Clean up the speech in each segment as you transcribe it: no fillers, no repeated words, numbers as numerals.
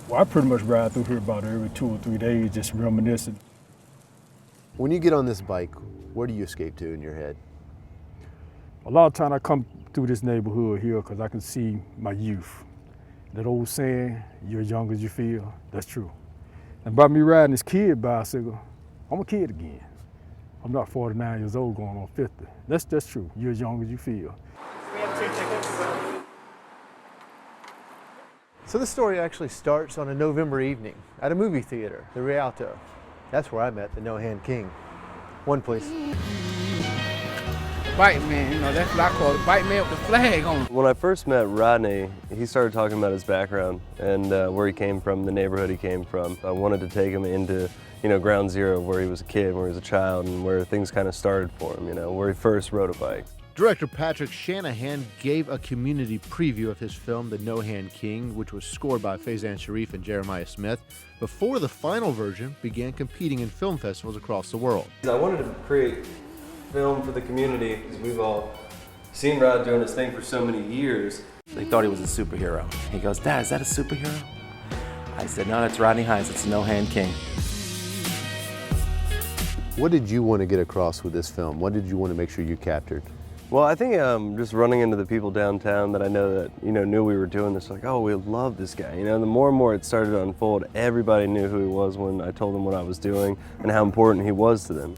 Well, I pretty much ride through here about every 2 or 3 days, just reminiscing. When you get on this bike, where do you escape to in your head? A lot of time I come through this neighborhood here because I can see my youth. That old saying, you're young as you feel, that's true. And by me riding this kid bicycle, I'm a kid again. I'm not 49 years old going on 50. That's true, you're as young as you feel. We have 2 tickets. So this story actually starts on a November evening at a movie theater, the Rialto. That's where I met the No Hand King. One, please. Bike man, you know, that's what I call it, bike man with the flag on it. When I first met Rodney, he started talking about his background and where he came from, the neighborhood he came from. I wanted to take him into, ground zero, where he was a kid, where he was a child, and where things kind of started for him, where he first rode a bike. Director Patrick Shanahan gave a community preview of his film, The No Hand King, which was scored by Faizan Sharif and Jeremiah Smith, before the final version began competing in film festivals across the world. I wanted to create film for the community because we've all seen Rod doing his thing for so many years. They thought he was a superhero. He goes, "Dad, is that a superhero?" I said, "No, that's Rodney Hines. It's No Hand King." What did you want to get across with this film? What did you want to make sure you captured? Well, I think just running into the people downtown that I know that knew we were doing this, like, oh, we love this guy. The more and more it started to unfold, everybody knew who he was when I told them what I was doing and how important he was to them.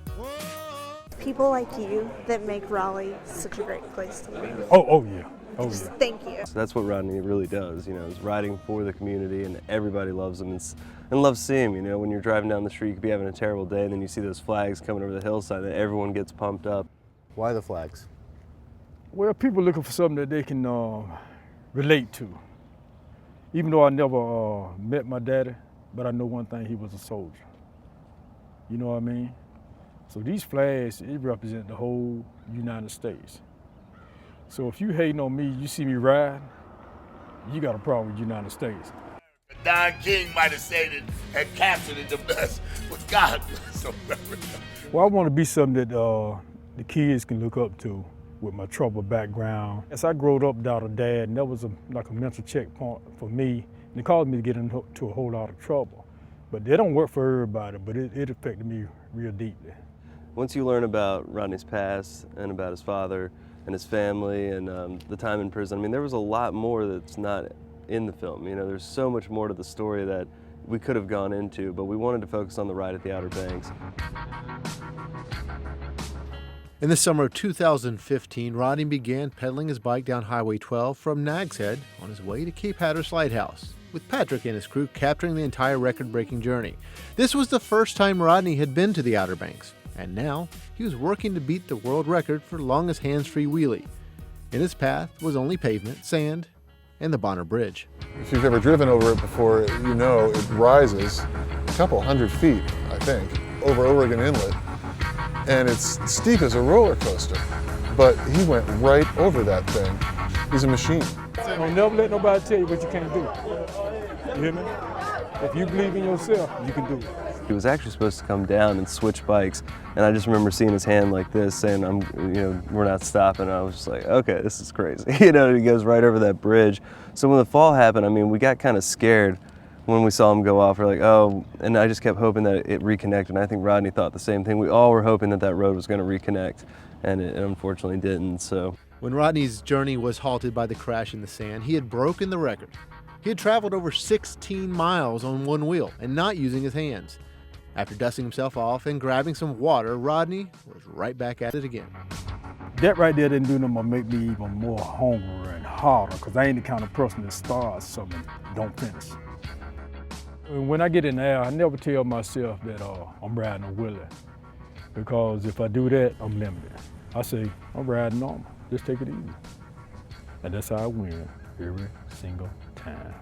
People like you that make Raleigh such a great place to live. Oh yeah. Just thank you. So that's what Rodney really does, is riding for the community, and everybody loves him and loves seeing him. When you're driving down the street, you could be having a terrible day, and then you see those flags coming over the hillside, and everyone gets pumped up. Why the flags? Well, people looking for something that they can relate to. Even though I never met my daddy, but I know one thing, he was a soldier. You know what I mean? So these flags, it represent the whole United States. So if you hating on me, you see me ride, you got a problem with the United States. Don King might have said it and captured it the best, but God bless America. Well, I want to be something that the kids can look up to with my troubled background. As I growed up without a dad, and that was like a mental checkpoint for me, and it caused me to get into a whole lot of trouble. But they don't work for everybody, but it affected me real deeply. Once you learn about Rodney's past and about his father and his family and the time in prison, there was a lot more that's not in the film. There's so much more to the story that we could have gone into, but we wanted to focus on the ride at the Outer Banks. In the summer of 2015, Rodney began pedaling his bike down Highway 12 from Nags Head on his way to Cape Hatteras Lighthouse, with Patrick and his crew capturing the entire record-breaking journey. This was the first time Rodney had been to the Outer Banks, and now he was working to beat the world record for longest hands-free wheelie. In his path was only pavement, sand, and the Bonner Bridge. If you've ever driven over it before, it rises a couple hundred feet, I think, over Oregon Inlet. And it's steep as a roller coaster, but he went right over that thing. He's a machine. Don't never let nobody tell you what you can't do. You hear me? If you believe in yourself, you can do it. He was actually supposed to come down and switch bikes, and I just remember seeing his hand like this, saying, we're not stopping. And I was just like, okay, this is crazy. He goes right over that bridge. So when the fall happened, we got kind of scared when we saw him go off. We're like, oh, and I just kept hoping that it reconnected. And I think Rodney thought the same thing. We all were hoping that road was going to reconnect, and it unfortunately didn't. So when Rodney's journey was halted by the crash in the sand, he had broken the record. He had traveled over 16 miles on one wheel and not using his hands. After dusting himself off and grabbing some water, Rodney was right back at it again. That right there didn't do nothing but make me even more hungry and harder, because I ain't the kind of person that starts something and don't finish. When I get in there, I never tell myself that I'm riding a wheelie, because if I do that, I'm limited. I say, I'm riding normal, just take it easy. And that's how I win every single time.